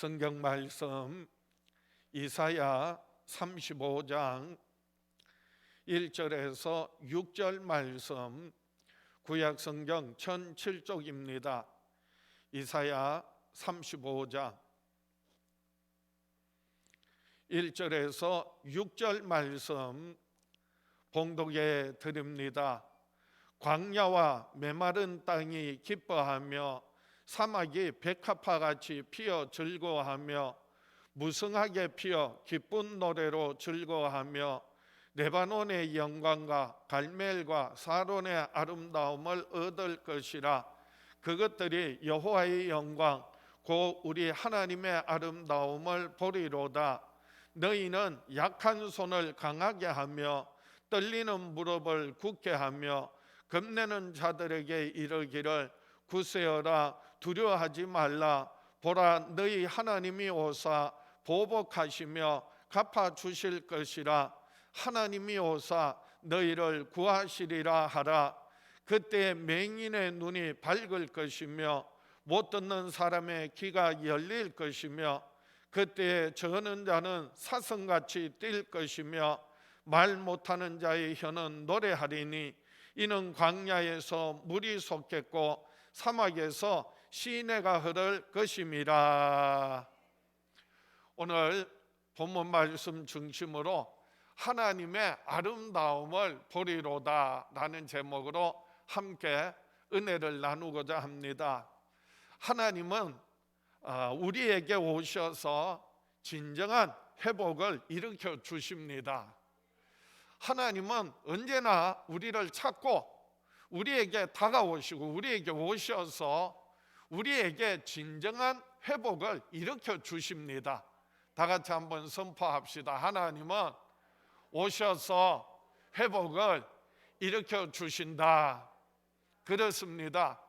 성경 말씀 이사야 35장 1절에서 6절 말씀, 구약 성경 1007쪽입니다. 이사야 35장 1절에서 6절 말씀 봉독해 드립니다. 광야와 메마른 땅이 기뻐하며 사막이 백합화같이 피어 즐거워하며 무성하게 피어 기쁜 노래로 즐거워하며 레바논의 영광과 갈멜과 사론의 아름다움을 얻을 것이라. 그것들이 여호와의 영광 곧 우리 하나님의 아름다움을 보리로다. 너희는 약한 손을 강하게 하며 떨리는 무릎을 굳게 하며 겁내는 자들에게 이르기를 굳세어라, 두려워하지 말라. 보라, 너희 하나님이 오사 보복하시며 갚아주실 것이라. 하나님이 오사 너희를 구하시리라 하라. 그때 맹인의 눈이 밝을 것이며 못 듣는 사람의 귀가 열릴 것이며 그때 저는 자는 사슴같이 뛸 것이며 말 못하는 자의 혀는 노래하리니 이는 광야에서 물이 솟겠고 사막에서 시내가 흐를 것임이라. 오늘 본문 말씀 중심으로 하나님의 아름다움을 보리로다 라는 제목으로 함께 은혜를 나누고자 합니다. 하나님은 우리에게 오셔서 진정한 회복을 일으켜 주십니다. 하나님은 언제나 우리를 찾고 우리에게 다가오시고 우리에게 오셔서 우리에게 진정한 회복을 일으켜 주십니다. 다 같이 한번 선포합시다. 하나님은 오셔서 회복을 일으켜 주신다. 그렇습니다.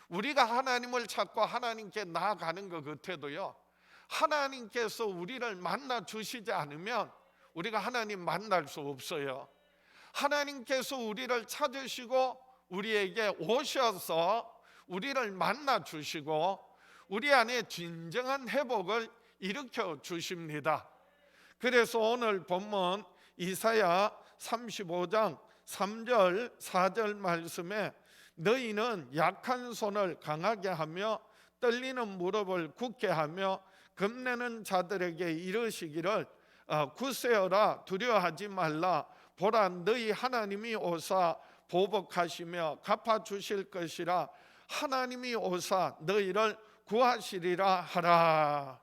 우리가 하나님을 찾고 하나님께 나아가는 것 같아도요, 하나님께서 우리를 만나 주시지 않으면 우리가 하나님 만날 수 없어요. 하나님께서 우리를 찾으시고 우리에게 오셔서 우리를 만나 주시고 우리 안에 진정한 회복을 일으켜 주십니다. 그래서 오늘 본문 이사야 35장 3절 4절 말씀에 너희는 약한 손을 강하게 하며 떨리는 무릎을 굳게 하며 겁내는 자들에게 이르시기를 굳세어라, 두려워하지 말라. 보라, 너희 하나님이 오사 보복하시며 갚아주실 것이라. 하나님이 오사 너희를 구하시리라 하라.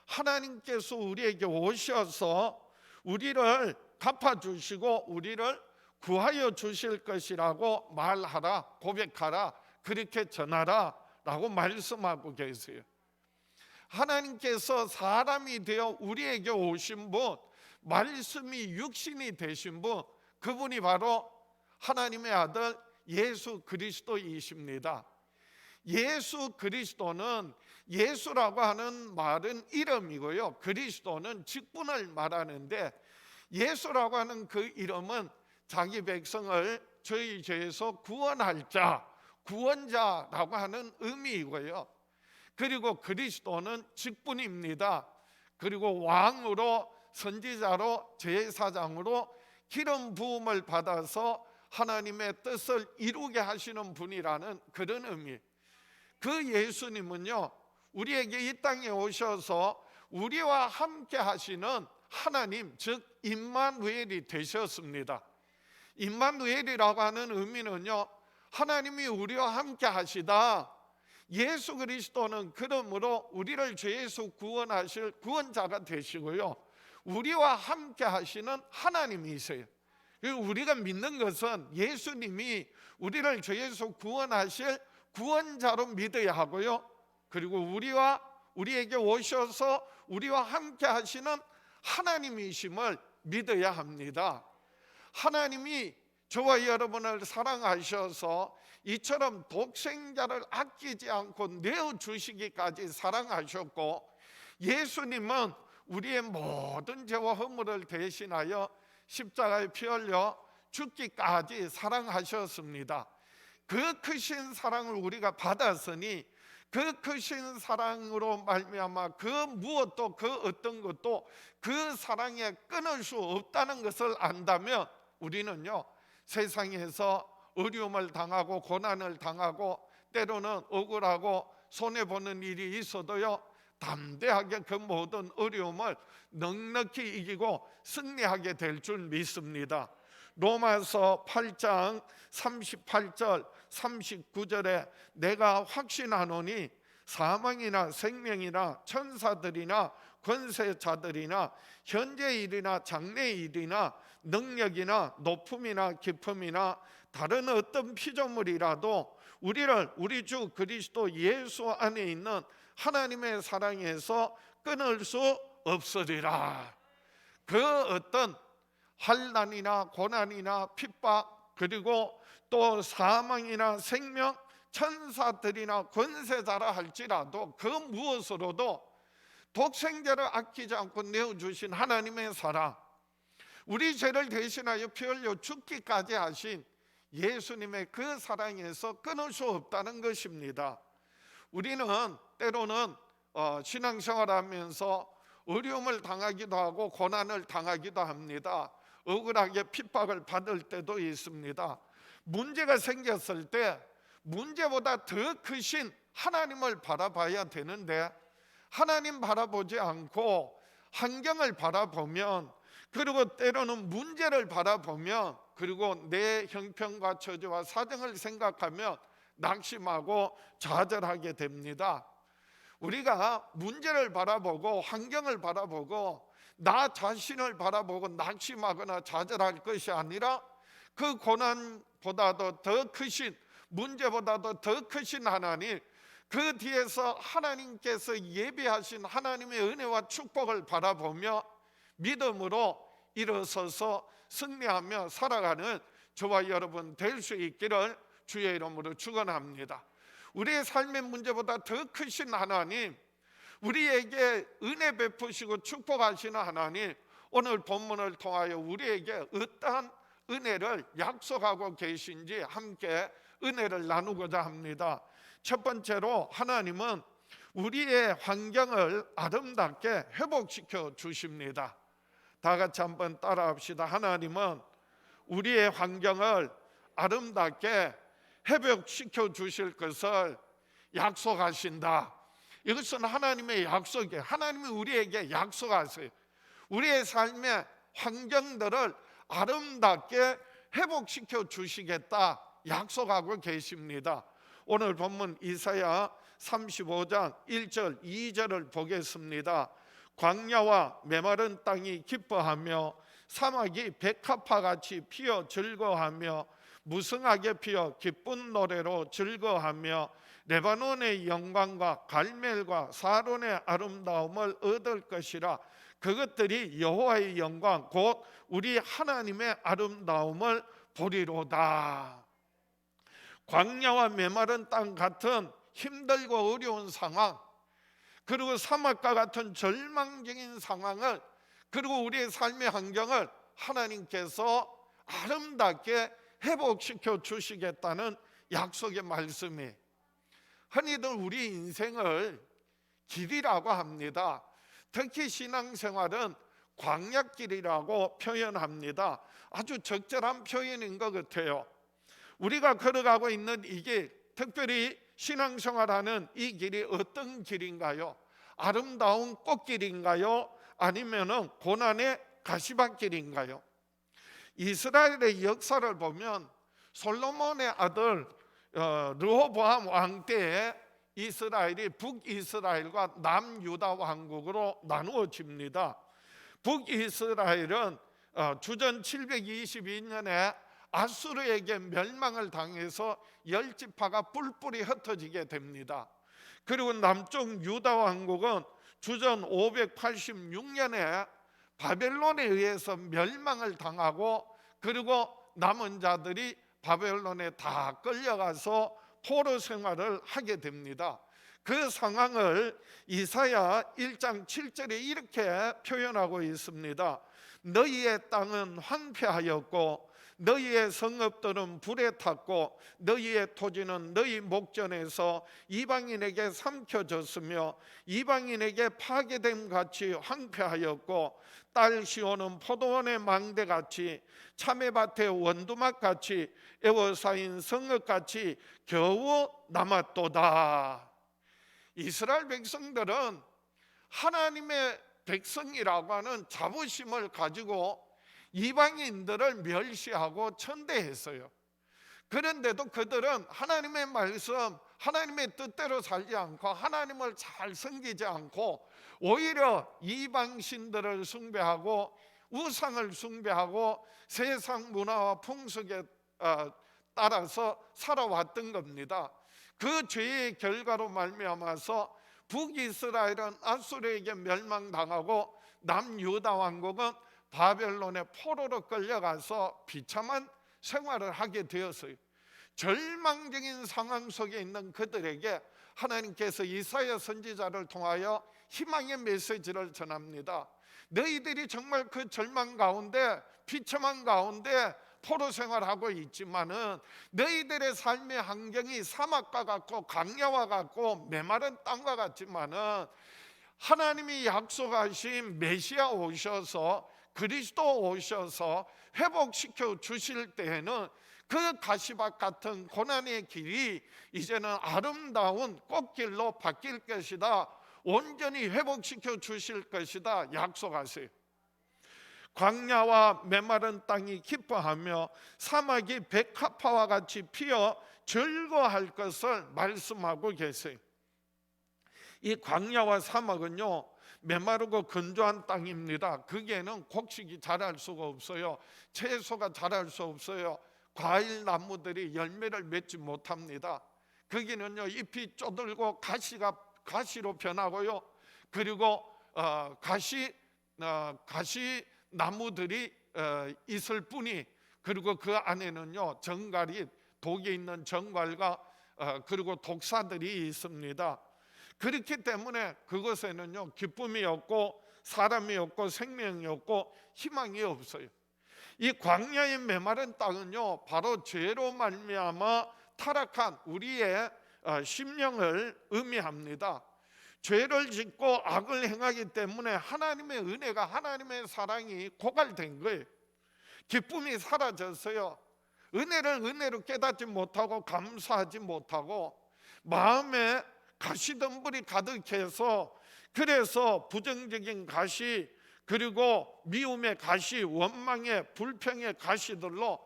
하나님께서 우리에게 오셔서 우리를 갚아주시고 우리를 구하여 주실 것이라고 말하라, 고백하라, 그렇게 전하라 라고 말씀하고 계세요. 하나님께서 사람이 되어 우리에게 오신 분, 말씀이 육신이 되신 분, 그분이 바로 하나님의 아들 예수 그리스도이십니다. 예수 그리스도는, 예수라고 하는 말은 이름이고요, 그리스도는 직분을 말하는데 예수라고 하는 그 이름은 자기 백성을 저희 죄에서 구원할 자, 구원자라고 하는 의미이고요, 그리고 그리스도는 직분입니다. 그리고 왕으로, 선지자로, 제사장으로 기름 부음을 받아서 하나님의 뜻을 이루게 하시는 분이라는 그런 의미. 그 예수님은요, 우리에게 이 땅에 오셔서 우리와 함께 하시는 하나님, 즉 임마누엘이 되셨습니다. 임마누엘이라고 하는 의미는요, 하나님이 우리와 함께 하시다. 예수 그리스도는 그러므로 우리를 죄에서 구원하실 구원자가 되시고요, 우리와 함께 하시는 하나님이세요. 우리가 믿는 것은 예수님이 우리를 죄에서 구원하실 구원자로 믿어야 하고요, 그리고 우리에게 오셔서 우리와 함께 하시는 하나님이심을 믿어야 합니다. 하나님이 저와 여러분을 사랑하셔서 이처럼 독생자를 아끼지 않고 내어주시기까지 사랑하셨고, 예수님은 우리의 모든 죄와 허물을 대신하여 십자가에 피 흘려 죽기까지 사랑하셨습니다. 그 크신 사랑을 우리가 받았으니 그 크신 사랑으로 말미암아 그 무엇도 그 어떤 것도 그 사랑에 끊을 수 없다는 것을 안다면 우리는요, 세상에서 어려움을 당하고 고난을 당하고 때로는 억울하고 손해보는 일이 있어도요, 담대하게 그 모든 어려움을 넉넉히 이기고 승리하게 될 줄 믿습니다. 로마서 8장 38절 39절에 내가 확신하노니 사망이나 생명이나 천사들이나 권세자들이나 현재 일이나 장래 일이나 능력이나 높음이나 깊음이나 다른 어떤 피조물이라도 우리를 우리 주 그리스도 예수 안에 있는 하나님의 사랑에서 끊을 수 없으리라. 그 어떤 환난이나 고난이나 핍박, 그리고 또 사망이나 생명, 천사들이나 권세자라 할지라도 그 무엇으로도 독생자를 아끼지 않고 내어주신 하나님의 사랑, 우리 죄를 대신하여 피 흘려 죽기까지 하신 예수님의 그 사랑에서 끊을 수 없다는 것입니다. 우리는 때로는 신앙생활하면서 어려움을 당하기도 하고 고난을 당하기도 합니다. 억울하게 핍박을 받을 때도 있습니다. 문제가 생겼을 때 문제보다 더 크신 하나님을 바라봐야 되는데 하나님 바라보지 않고 환경을 바라보면, 그리고 때로는 문제를 바라보면, 그리고 내 형편과 처지와 사정을 생각하면 낙심하고 좌절하게 됩니다. 우리가 문제를 바라보고 환경을 바라보고 나 자신을 바라보고 낙심하거나 좌절할 것이 아니라 그 고난보다도 더 크신, 문제보다도 더 크신 하나님, 그 뒤에서 하나님께서 예비하신 하나님의 은혜와 축복을 바라보며 믿음으로 일어서서 승리하며 살아가는 저와 여러분 될 수 있기를 주의 이름으로 축원합니다. 우리의 삶의 문제보다 더 크신 하나님, 우리에게 은혜 베푸시고 축복하시는 하나님, 오늘 본문을 통하여 우리에게 어떠한 은혜를 약속하고 계신지 함께 은혜를 나누고자 합니다. 첫 번째로 하나님은 우리의 환경을 아름답게 회복시켜 주십니다. 다 같이 한번 따라합시다. 하나님은 우리의 환경을 아름답게 회복시켜 주실 것을 약속하신다. 이것은 하나님의 약속이에요. 하나님이 우리에게 약속하세요. 우리의 삶의 환경들을 아름답게 회복시켜 주시겠다 약속하고 계십니다. 오늘 본문 이사야 35장 1절 2절을 보겠습니다. 광야와 메마른 땅이 기뻐하며 사막이 백합화같이 피어 즐거워하며 무성하게 피어 기쁜 노래로 즐거워하며 레바논의 영광과 갈멜과 사론의 아름다움을 얻을 것이라. 그것들이 여호와의 영광 곧 우리 하나님의 아름다움을 보리로다. 광야와 메마른 땅 같은 힘들고 어려운 상황, 그리고 사막과 같은 절망적인 상황을, 그리고 우리의 삶의 환경을 하나님께서 아름답게 회복시켜 주시겠다는 약속의 말씀이, 흔히들 우리 인생을 길이라고 합니다. 특히 신앙생활은 광야길이라고 표현합니다. 아주 적절한 표현인 것 같아요. 우리가 걸어가고 있는 이 길, 특별히 신앙생활하는 이 길이 어떤 길인가요? 아름다운 꽃길인가요? 아니면은 고난의 가시밭길인가요? 이스라엘의 역사를 보면 솔로몬의 아들 르호보암 왕 때에 이스라엘이 북이스라엘과 남유다 왕국으로 나누어집니다. 북이스라엘은 주전 722년에 아수르에게 멸망을 당해서 10지파가 뿔뿔이 흩어지게 됩니다. 그리고 남쪽 유다 왕국은 주전 586년에 바벨론에 의해서 멸망을 당하고, 그리고 남은 자들이 바벨론에 다 끌려가서 포로 생활을 하게 됩니다. 그 상황을 이사야 1장 7절에 이렇게 표현하고 있습니다. 너희의 땅은 황폐하였고 너희의 성읍들은 불에 탔고 너희의 토지는 너희 목전에서 이방인에게 삼켜졌으며 이방인에게 파괴됨 같이 황폐하였고 딸 시온은 포도원의 망대같이 참외밭의 원두막같이 에워싸인 성읍같이 겨우 남았도다. 이스라엘 백성들은 하나님의 백성이라고 하는 자부심을 가지고 이방인들을 멸시하고 천대했어요. 그런데도 그들은 하나님의 말씀, 하나님의 뜻대로 살지 않고 하나님을 잘 섬기지 않고 오히려 이방신들을 숭배하고 우상을 숭배하고 세상 문화와 풍속에 따라서 살아왔던 겁니다. 그 죄의 결과로 말미암아서 북이스라엘은 아수르에게 멸망당하고 남유다 왕국은 바벨론의 포로로 끌려가서 비참한 생활을 하게 되었어요. 절망적인 상황 속에 있는 그들에게 하나님께서 이사야 선지자를 통하여 희망의 메시지를 전합니다. 너희들이 정말 그 절망 가운데 비참한 가운데 포로 생활하고 있지만은 너희들의 삶의 환경이 사막과 같고 광야와 같고 메마른 땅과 같지만은 하나님이 약속하신 메시아 오셔서 그리스도 오셔서 회복시켜 주실 때에는 그 가시밭 같은 고난의 길이 이제는 아름다운 꽃길로 바뀔 것이다. 온전히 회복시켜 주실 것이다 약속하세요. 광야와 메마른 땅이 기뻐하며 사막이 백합화와 같이 피어 즐거워할 것을 말씀하고 계세요. 이 광야와 사막은요 메마르고 건조한 땅입니다. 거기에는 곡식이 자랄 수가 없어요. 채소가 자랄 수 없어요. 과일 나무들이 열매를 맺지 못합니다. 거기는요 잎이 쪼들고 가시로 변하고요. 그리고 가시 나무들이 있을 뿐이, 그리고 그 안에는요 정갈이 독이 있는 정갈과 그리고 독사들이 있습니다. 그렇기 때문에 그것에는요 기쁨이 없고 사람이 없고 생명이 없고 희망이 없어요. 이 광야의 메마른 땅은요 바로 죄로 말미암아 타락한 우리의 심령을 의미합니다. 죄를 짓고 악을 행하기 때문에 하나님의 은혜가, 하나님의 사랑이 고갈된 거예요. 기쁨이 사라졌어요. 은혜를 은혜로 깨닫지 못하고 감사하지 못하고 마음에 가시덤불이 가득해서, 그래서 부정적인 가시, 그리고 미움의 가시, 원망의 불평의 가시들로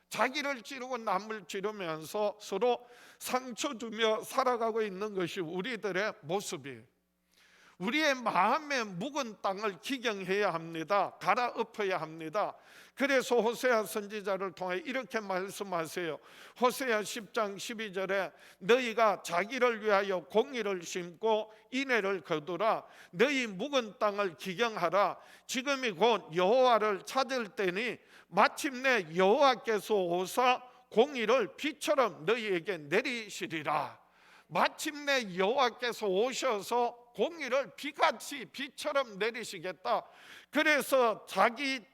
자기를 찌르고 남을 찌르면서 서로 상처 주며 살아가고 있는 것이 우리들의 모습이에요. 우리의 마음의 묵은 땅을 기경해야 합니다. 갈아엎어야 합니다. 그래서 호세아 선지자를 통해 이렇게 말씀하세요. 호세아 10장 12절에 너희가 자기를 위하여 공의를 심고 인애를 거두라. 너희 묵은 땅을 기경하라. 지금이 곧 여호와를 찾을 때니 마침내 여호와께서 오사 공의를 비처럼 너희에게 내리시리라. 마침내 여호와께서 오셔서 공의를 비같이 비처럼 내리시겠다. 그래서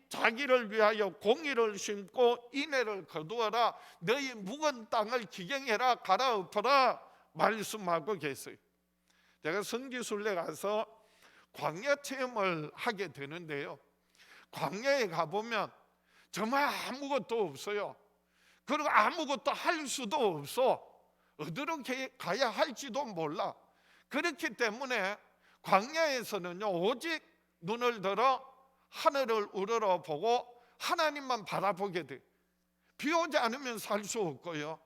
자기를 위하여 공의를 심고 인애를 거두어라. 너희 묵은 땅을 기경해라, 갈아엎어라 말씀하고 계세요. 제가 성지순례 가서 광야 체험을 하게 되는데요, 광야에 가보면 정말 아무것도 없어요. 그리고 아무것도 할 수도 없어. 어디로 가야 할지도 몰라. 그렇기 때문에 광야에서는요 오직 눈을 들어 하늘을 우러러보고 하나님만 바라보게 돼. 비 오지 않으면 살 수 없고요,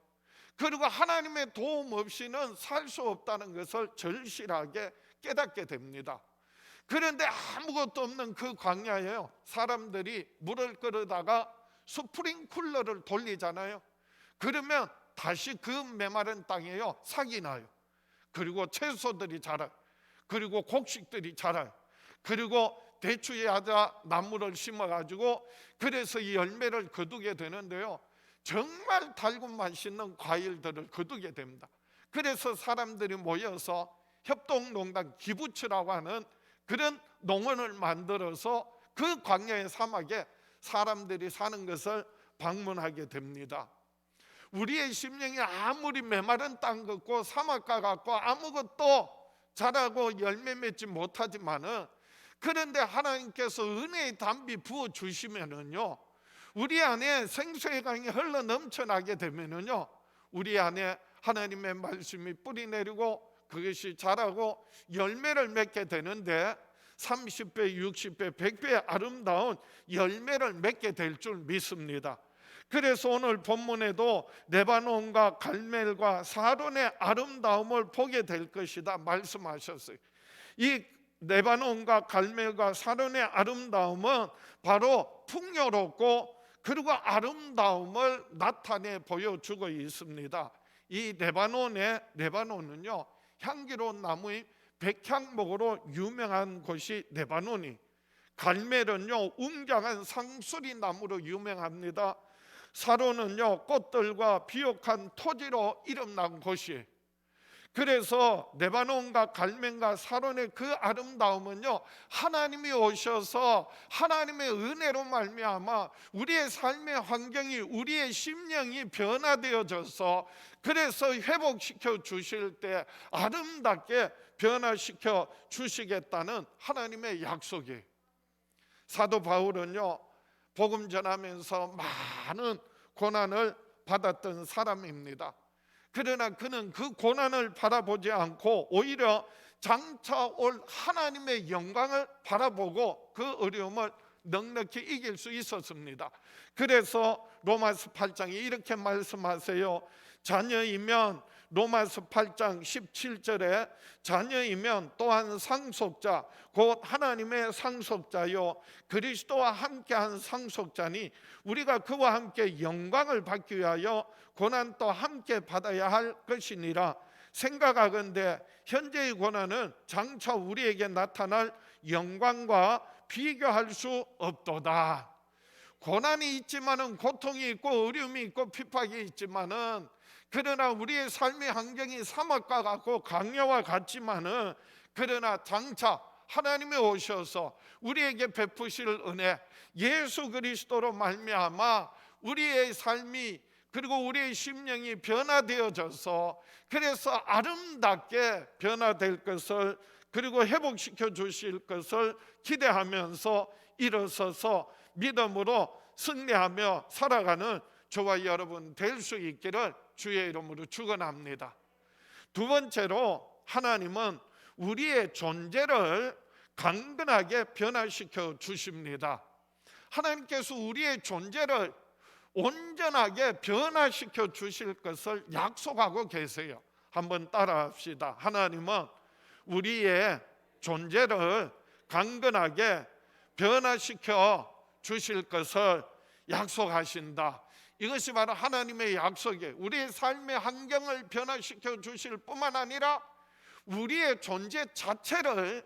그리고 하나님의 도움 없이는 살 수 없다는 것을 절실하게 깨닫게 됩니다. 그런데 아무것도 없는 그 광야에요 사람들이 물을 끓여다가 스프링쿨러를 돌리잖아요. 그러면 다시 그 메마른 땅에요 삭이 나요. 그리고 채소들이 자라요. 그리고 곡식들이 자라요. 그리고 대추야자 나무를 심어가지고 그래서 이 열매를 거두게 되는데요, 정말 달고 맛있는 과일들을 거두게 됩니다. 그래서 사람들이 모여서 협동농단 기부츠라고 하는 그런 농원을 만들어서 그 광야의 사막에 사람들이 사는 것을 방문하게 됩니다. 우리의 심령이 아무리 메마른 땅 같고 사막과 같고 아무것도 자라고 열매 맺지 못하지만은, 그런데 하나님께서 은혜의 담비 부어 주시면은요, 우리 안에 생수의 강이 흘러 넘쳐나게 되면은요, 우리 안에 하나님의 말씀이 뿌리 내리고 그것이 자라고 열매를 맺게 되는데 30배, 60배, 100배의 아름다운 열매를 맺게 될 줄 믿습니다. 그래서 오늘 본문에도 레바논과 갈멜과 사론의 아름다움을 보게 될 것이다 말씀하셨어요. 이 레바논과 갈멜과 사론의 아름다움은 바로 풍요롭고 그리고 아름다움을 나타내 보여주고 있습니다. 이 레바논은요, 향기로운 나무의 백향목으로 유명한 곳이 레바논이, 갈멜은요 웅장한 상수리 나무로 유명합니다. 사론은요 꽃들과 비옥한 토지로 이름난 곳이에요. 그래서 레바논과 갈멜과 사론의 그 아름다움은요, 하나님이 오셔서 하나님의 은혜로 말미암아 우리의 삶의 환경이, 우리의 심령이 변화되어져서 그래서 회복시켜 주실 때 아름답게 변화시켜 주시겠다는 하나님의 약속이에요. 사도 바울은요 복음 전하면서 많은 고난을 받았던 사람입니다. 그러나 그는 그 고난을 바라보지 않고 오히려 장차 올 하나님의 영광을 바라보고 그 어려움을 넉넉히 이길 수 있었습니다. 그래서 로마서 8장에 이렇게 말씀하세요. 자녀이면, 로마서 8장 17절에 자녀이면 또한 상속자 곧 하나님의 상속자요 그리스도와 함께한 상속자니 우리가 그와 함께 영광을 받기 위하여 고난도 함께 받아야 할 것이니라. 생각하건대 현재의 고난은 장차 우리에게 나타날 영광과 비교할 수 없도다. 고난이 있지만은, 고통이 있고 어려움이 있고 핍박이 있지만은, 그러나 우리의 삶의 환경이 사막과 같고 강야와 같지만은, 그러나 장차 하나님이 오셔서 우리에게 베푸실 은혜, 예수 그리스도로 말미암아 우리의 삶이 그리고 우리의 심령이 변화되어져서 그래서 아름답게 변화될 것을, 그리고 회복시켜 주실 것을 기대하면서 일어서서 믿음으로 승리하며 살아가는 저와 여러분 될 수 있기를 주의 이름으로 축원합니다. 두 번째로, 하나님은 우리의 존재를 강건하게 변화시켜 주십니다. 하나님께서 우리의 존재를 온전하게 변화시켜 주실 것을 약속하고 계세요. 한번 따라합시다. 하나님은 우리의 존재를 강건하게 변화시켜 주실 것을 약속하신다. 이것이 바로 하나님의 약속이에요. 우리의 삶의 환경을 변화시켜 주실 뿐만 아니라 우리의 존재 자체를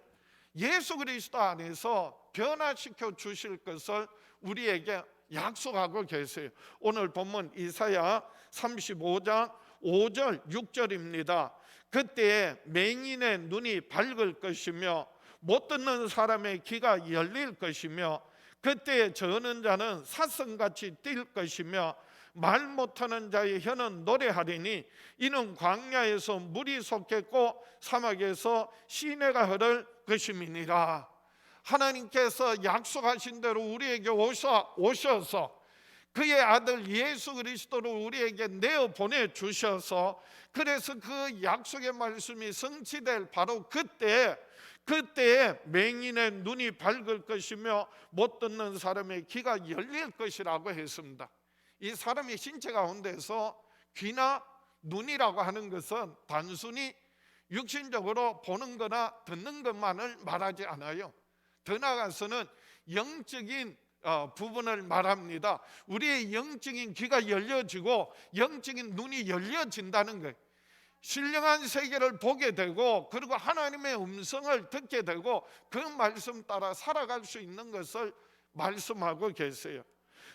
예수 그리스도 안에서 변화시켜 주실 것을 우리에게 약속하고 계세요. 오늘 본문 이사야 35장 5절 6절입니다. 그때 맹인의 눈이 밝을 것이며 못 듣는 사람의 귀가 열릴 것이며 그때 저는 자는 사슴같이 뛸 것이며 말 못하는 자의 혀는 노래하리니 이는 광야에서 물이 솟겠고 사막에서 시내가 흐를 것임이니라. 하나님께서 약속하신 대로 우리에게 오셔서 그의 아들 예수 그리스도를 우리에게 내어 보내주셔서 그래서 그 약속의 말씀이 성취될 바로 그때에 맹인의 눈이 밝을 것이며 못 듣는 사람의 귀가 열릴 것이라고 했습니다. 이 사람의 신체 가운데서 귀나 눈이라고 하는 것은 단순히 육신적으로 보는 거나 듣는 것만을 말하지 않아요. 더 나아가서는 영적인 부분을 말합니다. 우리의 영적인 귀가 열려지고 영적인 눈이 열려진다는 거예요. 신령한 세계를 보게 되고 그리고 하나님의 음성을 듣게 되고 그 말씀 따라 살아갈 수 있는 것을 말씀하고 계세요.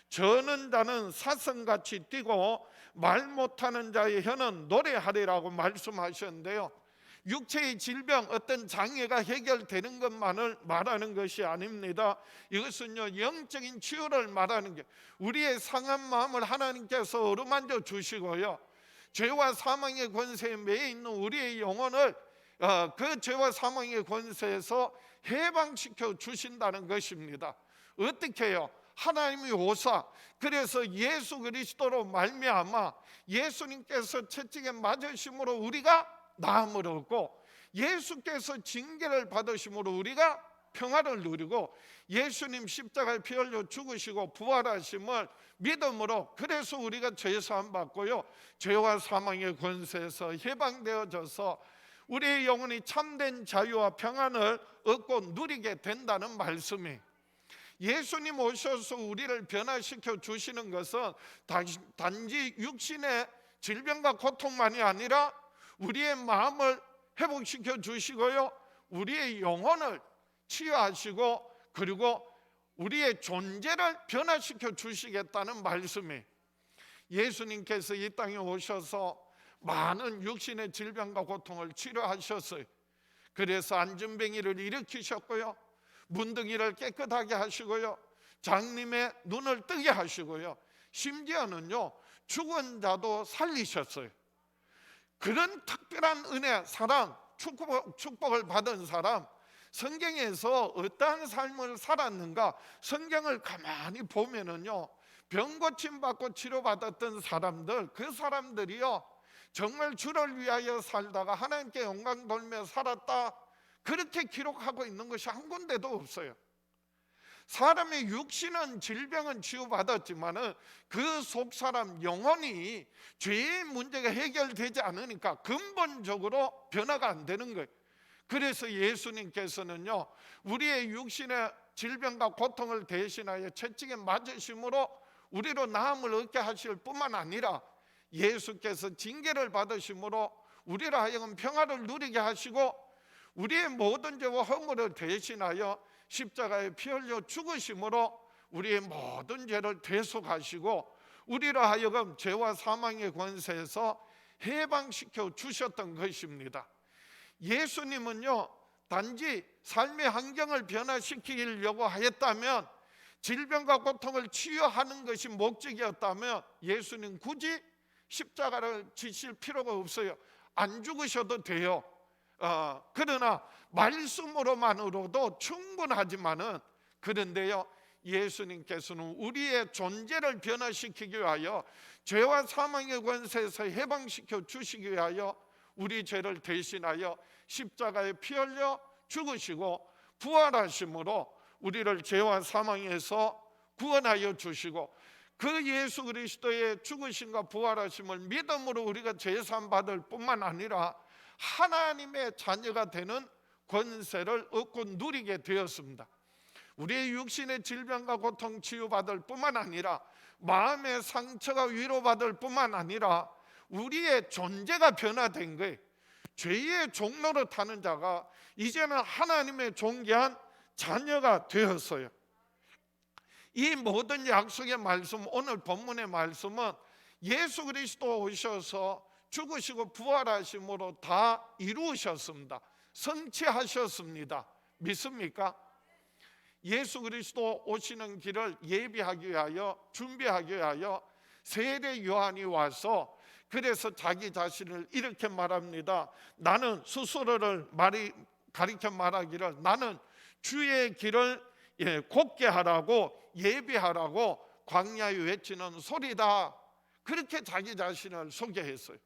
저는 자는 사슴같이 뛰고 말 못하는 자의 혀는 노래하리라고 말씀하셨는데요, 육체의 질병, 어떤 장애가 해결되는 것만을 말하는 것이 아닙니다. 이것은요, 영적인 치유를 말하는 게, 우리의 상한 마음을 하나님께서 어루만져 주시고요, 죄와 사망의 권세에 매여 있는 우리의 영혼을 그 죄와 사망의 권세에서 해방시켜 주신다는 것입니다. 어떻게 해요? 하나님이 오사, 그래서 예수 그리스도로 말미암아 예수님께서 채찍에 맞으심으로 우리가 나음을 얻고, 예수께서 징계를 받으심으로 우리가 평화를 누리고, 예수님 십자가에 피 흘려 죽으시고 부활하심을 믿음으로, 그래서 우리가 죄 사함 받고요, 죄와 사망의 권세에서 해방되어져서 우리의 영혼이 참된 자유와 평안을 얻고 누리게 된다는 말씀이, 예수님 오셔서 우리를 변화시켜 주시는 것은 단지 육신의 질병과 고통만이 아니라 우리의 마음을 회복시켜 주시고요, 우리의 영혼을 치유하시고, 그리고 우리의 존재를 변화시켜 주시겠다는 말씀이, 예수님께서 이 땅에 오셔서 많은 육신의 질병과 고통을 치료하셨어요. 그래서 안진뱅이를 일으키셨고요, 문둥이를 깨끗하게 하시고요, 장님의 눈을 뜨게 하시고요, 심지어는요 죽은 자도 살리셨어요. 그런 특별한 은혜, 사랑, 축복을 받은 사람, 성경에서 어떠한 삶을 살았는가, 성경을 가만히 보면은요, 병 고침 받고 치료받았던 사람들, 그 사람들이요 정말 주를 위하여 살다가 하나님께 영광 돌며 살았다, 그렇게 기록하고 있는 것이 한 군데도 없어요. 사람의 육신은 질병은 치유받았지만은 그 속 사람 영혼이 죄의 문제가 해결되지 않으니까 근본적으로 변화가 안 되는 거예요. 그래서 예수님께서는요 우리의 육신의 질병과 고통을 대신하여 채찍에 맞으심으로 우리로 나음을 얻게 하실 뿐만 아니라, 예수께서 징계를 받으심으로 우리로 하여금 평화를 누리게 하시고, 우리의 모든 죄와 허물을 대신하여 십자가에 피 흘려 죽으심으로 우리의 모든 죄를 대속하시고, 우리로 하여금 죄와 사망의 권세에서 해방시켜 주셨던 것입니다. 예수님은요 단지 삶의 환경을 변화시키려고 하였다면, 질병과 고통을 치유하는 것이 목적이었다면 예수님 굳이 십자가를 지실 필요가 없어요. 안 죽으셔도 돼요. 그러나 말씀으로만으로도 충분하지만은, 그런데요 예수님께서는 우리의 존재를 변화시키기 위하여, 죄와 사망의 권세에서 해방시켜 주시기 위하여 우리 죄를 대신하여 십자가에 피 흘려 죽으시고 부활하심으로 우리를 죄와 사망에서 구원하여 주시고, 그 예수 그리스도의 죽으심과 부활하심을 믿음으로 우리가 죄사함 받을 뿐만 아니라 하나님의 자녀가 되는 권세를 얻고 누리게 되었습니다. 우리의 육신의 질병과 고통 치유받을 뿐만 아니라, 마음의 상처가 위로받을 뿐만 아니라 우리의 존재가 변화된 거예요. 죄의 종로로 타는 자가 이제는 하나님의 존귀한 자녀가 되었어요. 이 모든 약속의 말씀, 오늘 본문의 말씀은 예수 그리스도 오셔서 죽으시고 부활하심으로 다 이루셨습니다. 성취하셨습니다. 믿습니까? 예수 그리스도 오시는 길을 예비하기 위하여, 준비하기 위하여 세례 요한이 와서, 그래서 자기 자신을 이렇게 말합니다. 나는 스스로를 가리켜 말하기를, 나는 주의 길을 곧게 하라고, 예비하라고 광야에 외치는 소리다, 그렇게 자기 자신을 소개했어요.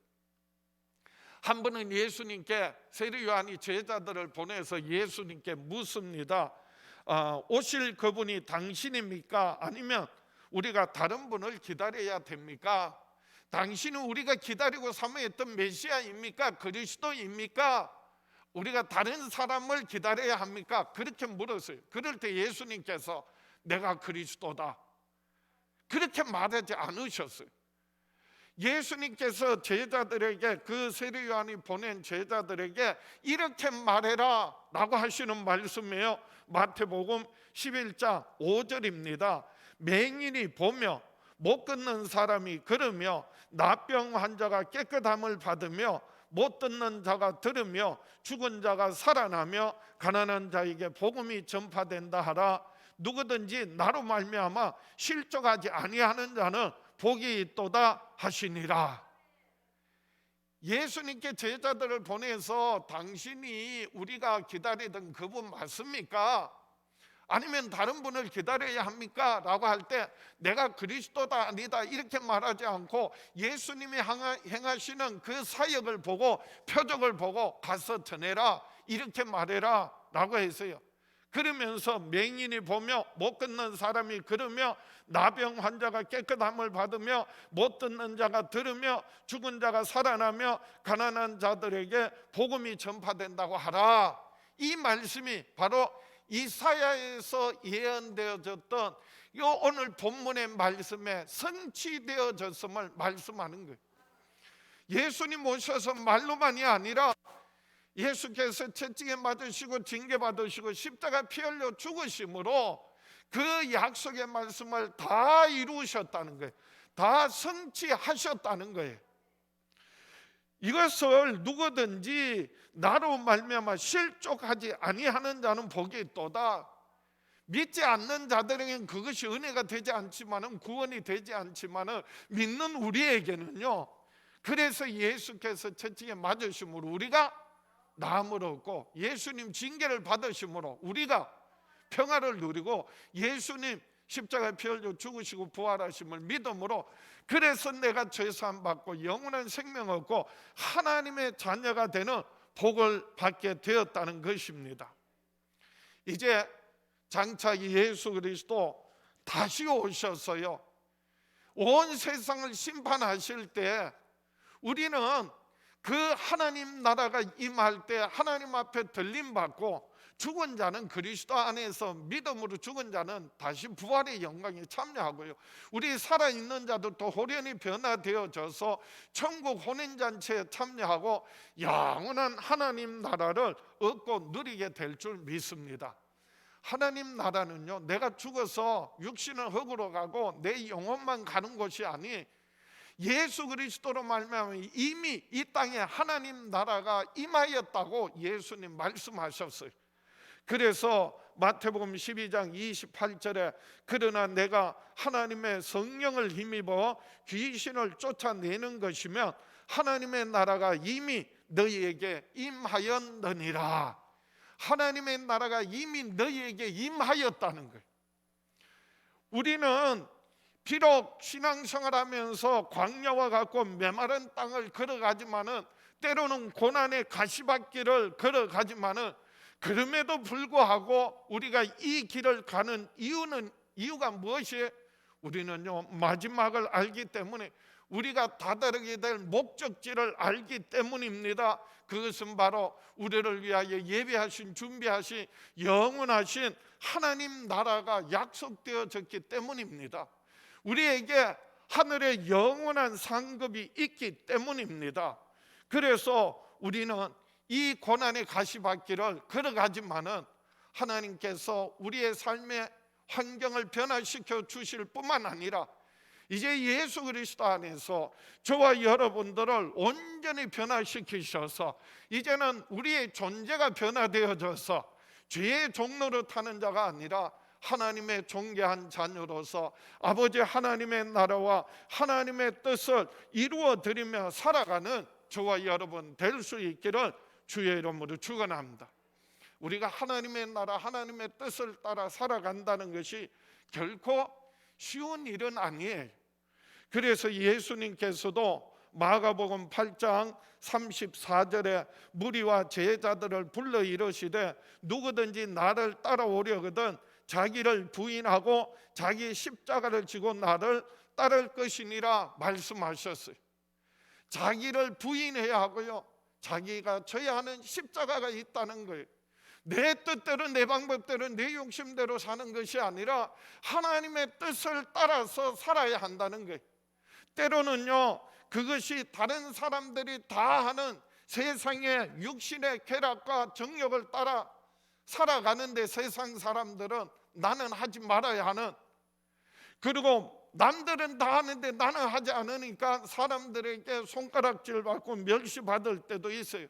한 번은 예수님께, 세례 요한이 제자들을 보내서 예수님께 묻습니다. 오실 그분이 당신입니까? 아니면 우리가 다른 분을 기다려야 됩니까? 당신은 우리가 기다리고 사모했던 메시아입니까? 그리스도입니까? 우리가 다른 사람을 기다려야 합니까? 그렇게 물었어요. 그럴 때 예수님께서 내가 그리스도다, 그렇게 말하지 않으셨어요. 예수님께서 제자들에게, 그 세례 요한이 보낸 제자들에게 이렇게 말해라 라고 하시는 말씀이에요. 마태복음 11장 5절입니다. 맹인이 보며 못 걷는 사람이 걸으며 나병 환자가 깨끗함을 받으며 못 듣는 자가 들으며 죽은 자가 살아나며 가난한 자에게 복음이 전파된다 하라. 누구든지 나로 말미암아 실족하지 아니하는 자는 복이 있도다 하시니라. 예수님께 제자들을 보내서 당신이 우리가 기다리던 그분 맞습니까? 아니면 다른 분을 기다려야 합니까? 라고 할 때 내가 그리스도다 아니다 이렇게 말하지 않고 예수님이 행하시는 그 사역을 보고 표적을 보고 가서 전해라 이렇게 말해라 라고 했어요. 그러면서 맹인이 보며 못 걷는 사람이 걸으며 나병 환자가 깨끗함을 받으며 못 듣는 자가 들으며 죽은 자가 살아나며 가난한 자들에게 복음이 전파된다고 하라. 이 말씀이 바로 이사야에서 예언되어졌던 이 오늘 본문의 말씀에 성취되어졌음을 말씀하는 거예요. 예수님 오셔서 말로만이 아니라 예수께서 채찍에 맞으시고 징계받으시고 십자가 피 흘려 죽으심으로 그 약속의 말씀을 다 이루셨다는 거예요. 다 성취하셨다는 거예요. 이것을 누구든지 나로 말미암아 실족하지 아니하는 자는 복이 있도다. 믿지 않는 자들에게는 그것이 은혜가 되지 않지만은 구원이 되지 않지만은 믿는 우리에게는요. 그래서 예수께서 채찍에 맞으심으로 우리가 나음을 얻고 예수님 징계를 받으심으로 우리가 평화를 누리고 예수님 십자가에 피 흘려 죽으시고 부활하심을 믿음으로 그래서 내가 죄사함 받고 영원한 생명 얻고 하나님의 자녀가 되는 복을 받게 되었다는 것입니다. 이제 장차 예수 그리스도 다시 오셔서요 온 세상을 심판하실 때 우리는 그 하나님 나라가 임할 때 하나님 앞에 들림받고 죽은 자는 그리스도 안에서 믿음으로 죽은 자는 다시 부활의 영광에 참여하고요, 우리 살아있는 자들도 호련히 변화되어져서 천국 혼인잔치에 참여하고 영원한 하나님 나라를 얻고 누리게 될 줄 믿습니다. 하나님 나라는요 내가 죽어서 육신은 흙으로 가고 내 영혼만 가는 곳이 아니 예수 그리스도로 말미암아 이미 이 땅에 하나님 나라가 임하였다고 예수님 말씀하셨어요. 그래서 마태복음 12장 28절에 그러나 내가 하나님의 성령을 힘입어 귀신을 쫓아내는 것이면 하나님의 나라가 이미 너희에게 임하였느니라. 하나님의 나라가 이미 너희에게 임하였다는 거예요. 우리는 비록 신앙생활하면서 광야와 같고 메마른 땅을 걸어가지만은 때로는 고난의 가시밭길을 걸어가지만은 그럼에도 불구하고 우리가 이 길을 가는 이유가 무엇이에요? 우리는요 마지막을 알기 때문에 우리가 다다르게 될 목적지를 알기 때문입니다. 그것은 바로 우리를 위하여 예비하신 준비하신 영원하신 하나님 나라가 약속되어졌기 때문입니다. 우리에게 하늘의 영원한 상급이 있기 때문입니다. 그래서 우리는 이 고난의 가시밭길을 걸어가지만은 하나님께서 우리의 삶의 환경을 변화시켜 주실 뿐만 아니라 이제 예수 그리스도 안에서 저와 여러분들을 온전히 변화시키셔서 이제는 우리의 존재가 변화되어져서 죄의 종로로 타는 자가 아니라 하나님의 존귀한 자녀로서 아버지 하나님의 나라와 하나님의 뜻을 이루어 드리며 살아가는 저와 여러분 될 수 있기를 주의 이름으로 축원합니다. 우리가 하나님의 나라 하나님의 뜻을 따라 살아간다는 것이 결코 쉬운 일은 아니에요. 그래서 예수님께서도 마가복음 8장 34절에 무리와 제자들을 불러 이르시되 누구든지 나를 따라오려거든 자기를 부인하고 자기 십자가를 지고 나를 따를 것이니라 말씀하셨어요. 자기를 부인해야 하고요, 자기가 져야 하는 십자가가 있다는 거예요. 내 뜻대로 내 방법대로 내 욕심대로 사는 것이 아니라 하나님의 뜻을 따라서 살아야 한다는 거예요. 때로는요 그것이 다른 사람들이 다 하는 세상의 육신의 쾌락과 정욕을 따라 살아가는데 세상 사람들은 나는 하지 말아야 하는, 그리고 남들은 다 하는데 나는 하지 않으니까 사람들에게 손가락질 받고 멸시받을 때도 있어요.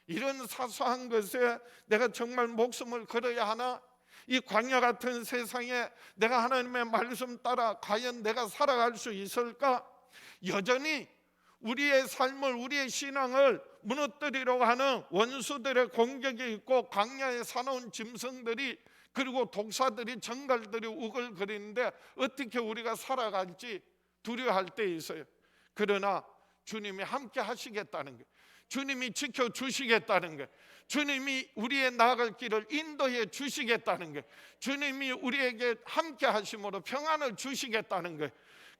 이런 사소한 것에 내가 정말 목숨을 걸어야 하나? 이 광야 같은 세상에 내가 하나님의 말씀 따라 과연 내가 살아갈 수 있을까? 여전히 우리의 삶을, 우리의 신앙을 무너뜨리려고 하는 원수들의 공격이 있고, 광야에 사나운 짐승들이, 그리고 독사들이, 정갈들이 우글거리는데 어떻게 우리가 살아갈지 두려워할 때 있어요. 그러나 주님이 함께 하시겠다는 거예요. 주님이 지켜주시겠다는 거예요. 주님이 우리의 나아갈 길을 인도해 주시겠다는 거예요. 주님이 우리에게 함께 하심으로 평안을 주시겠다는 거예요.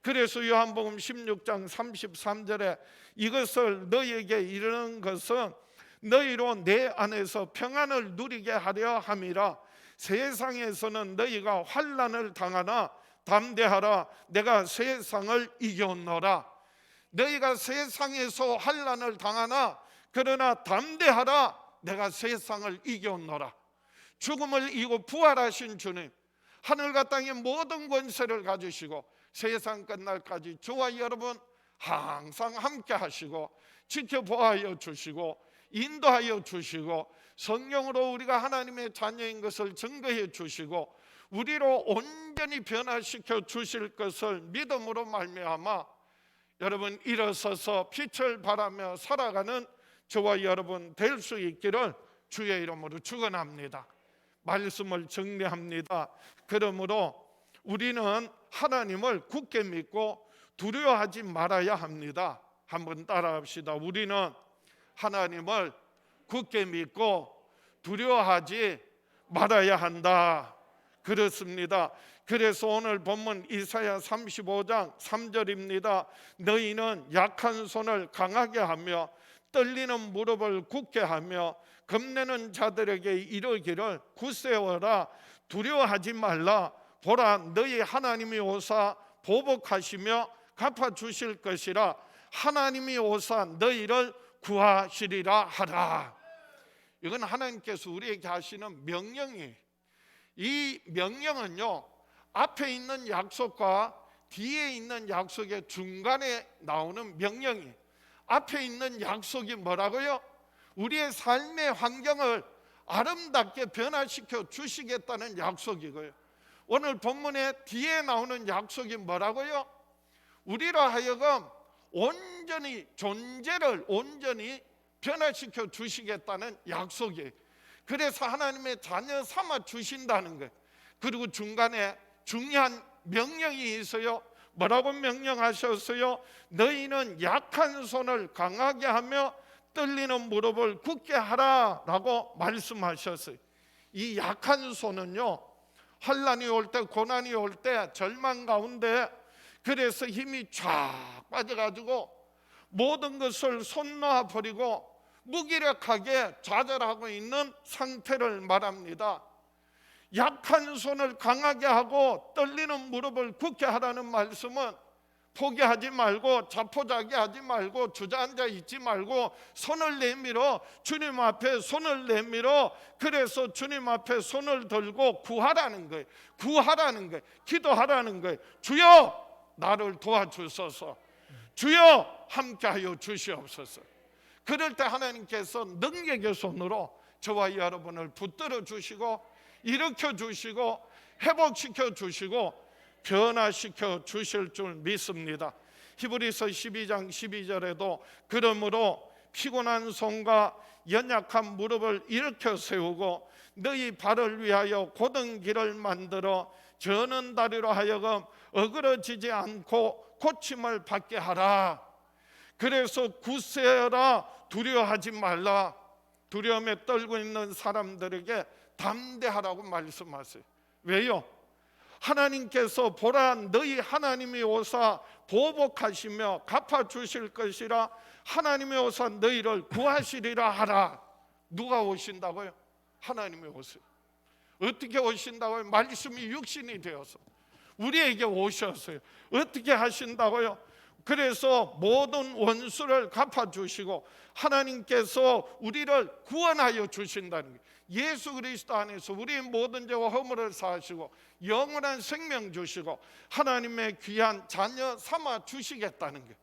그래서 요한복음 16장 33절에 이것을 너희에게 이르는 것은 너희로 내 안에서 평안을 누리게 하려 함이라. 세상에서는 너희가 환난을 당하나 담대하라, 내가 세상을 이겼노라. 너희가 세상에서 환난을 당하나 그러나 담대하라, 내가 세상을 이겼노라. 죽음을 이기고 부활하신 주님, 하늘과 땅의 모든 권세를 가지시고 세상 끝날까지 저와 여러분 항상 함께 하시고 지켜보아여 주시고 인도하여 주시고 성령으로 우리가 하나님의 자녀인 것을 증거해 주시고 우리로 온전히 변화시켜 주실 것을 믿음으로 말미암아 여러분 일어서서 빛을 발하며 살아가는 저와 여러분 될 수 있기를 주의 이름으로 축원합니다. 말씀을 정리합니다. 그러므로 우리는 하나님을 굳게 믿고 두려워하지 말아야 합니다. 한번 따라합시다. 우리는 하나님을 굳게 믿고 두려워하지 말아야 한다. 그렇습니다. 그래서 오늘 본문 이사야 35장 3절입니다. 너희는 약한 손을 강하게 하며 떨리는 무릎을 굳게 하며 겁내는 자들에게 이르기를 굳세어라, 두려워하지 말라. 보라, 너희 하나님이 오사 보복하시며 갚아주실 것이라. 하나님이 오사 너희를 구하시리라 하라. 이건 하나님께서 우리에게 하시는 명령이에요. 이 명령은요, 앞에 있는 약속과 뒤에 있는 약속의 중간에 나오는 명령이에요. 앞에 있는 약속이 뭐라고요? 우리의 삶의 환경을 아름답게 변화시켜 주시겠다는 약속이고요. 오늘 본문의 뒤에 나오는 약속이 뭐라고요? 우리로 하여금 온전히 존재를 온전히 변화시켜 주시겠다는 약속이에요. 그래서 하나님의 자녀 삼아 주신다는 거예요. 그리고 중간에 중요한 명령이 있어요. 뭐라고 명령하셨어요? 너희는 약한 손을 강하게 하며 떨리는 무릎을 굳게 하라 라고 말씀하셨어요. 이 약한 손은요, 환난이 올 때, 고난이 올 때, 절망 가운데 그래서 힘이 쫙 빠져가지고 모든 것을 손 놔 버리고 무기력하게 좌절하고 있는 상태를 말합니다. 약한 손을 강하게 하고 떨리는 무릎을 굳게 하라는 말씀은 포기하지 말고 자포자기하지 말고 주저앉아 있지 말고 손을 내밀어 주님 앞에 손을 내밀어 그래서 주님 앞에 손을 들고 구하라는 거예요. 구하라는 거예요. 기도하라는 거예요. 주여 나를 도와주소서. 주여 함께하여 주시옵소서. 그럴 때 하나님께서 능력의 손으로 저와 여러분을 붙들어 주시고 일으켜 주시고 회복시켜 주시고 변화시켜 주실 줄 믿습니다. 히브리서 12장 12절에도 그러므로 피곤한 손과 연약한 무릎을 일으켜 세우고 너희 발을 위하여 곧은 길을 만들어 저는 다리로 하여금 어그러지지 않고 고침을 받게 하라. 그래서 굳세어라, 두려워하지 말라. 두려움에 떨고 있는 사람들에게 담대하라고 말씀하세요. 왜요? 하나님께서 보라, 너희 하나님이 오사 보복하시며 갚아주실 것이라. 하나님이 오사 너희를 구하시리라 하라. 누가 오신다고요? 하나님이 오세요. 어떻게 오신다고요? 말씀이 육신이 되어서 우리에게 오셨어요. 어떻게 하신다고요? 그래서 모든 원수를 갚아주시고 하나님께서 우리를 구원하여 주신다는 거예요. 예수 그리스도 안에서 우리의 모든 죄와 허물을 사하시고 영원한 생명 주시고 하나님의 귀한 자녀 삼아 주시겠다는 거예요.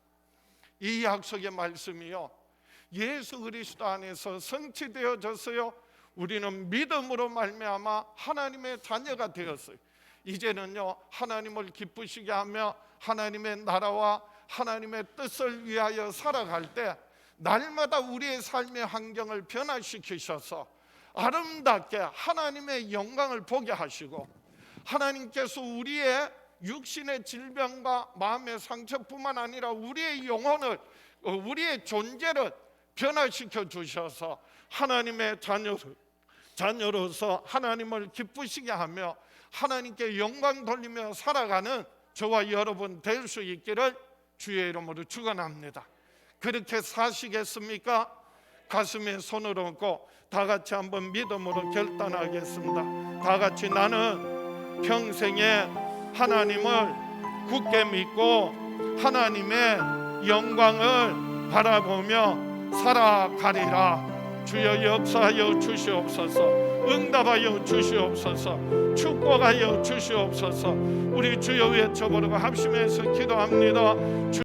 이 약속의 말씀이요, 예수 그리스도 안에서 성취되어졌어요. 우리는 믿음으로 말미암아 하나님의 자녀가 되었어요. 이제는요, 하나님을 기쁘시게 하며 하나님의 나라와 하나님의 뜻을 위하여 살아갈 때 날마다 우리의 삶의 환경을 변화시키셔서 아름답게 하나님의 영광을 보게 하시고, 하나님께서 우리의 육신의 질병과 마음의 상처뿐만 아니라 우리의 영혼을, 우리의 존재를 변화시켜 주셔서 하나님의 자녀로서 하나님을 기쁘시게 하며 하나님께 영광 돌리며 살아가는 저와 여러분 될 수 있기를 주의 이름으로 축원합니다. 그렇게 사시겠습니까? 가슴에 손을 얹고 다 같이 한번 믿음으로 결단하겠습니다. 다 같이 나는 평생에 하나님을 굳게 믿고 하나님의 영광을 바라보며 살아가리라. 주여 역사하여 주시옵소서. 응답하여 주시옵소서. 축복하여 주시옵소서. 우리 주여 외쳐보려고 합심해서 기도합니다.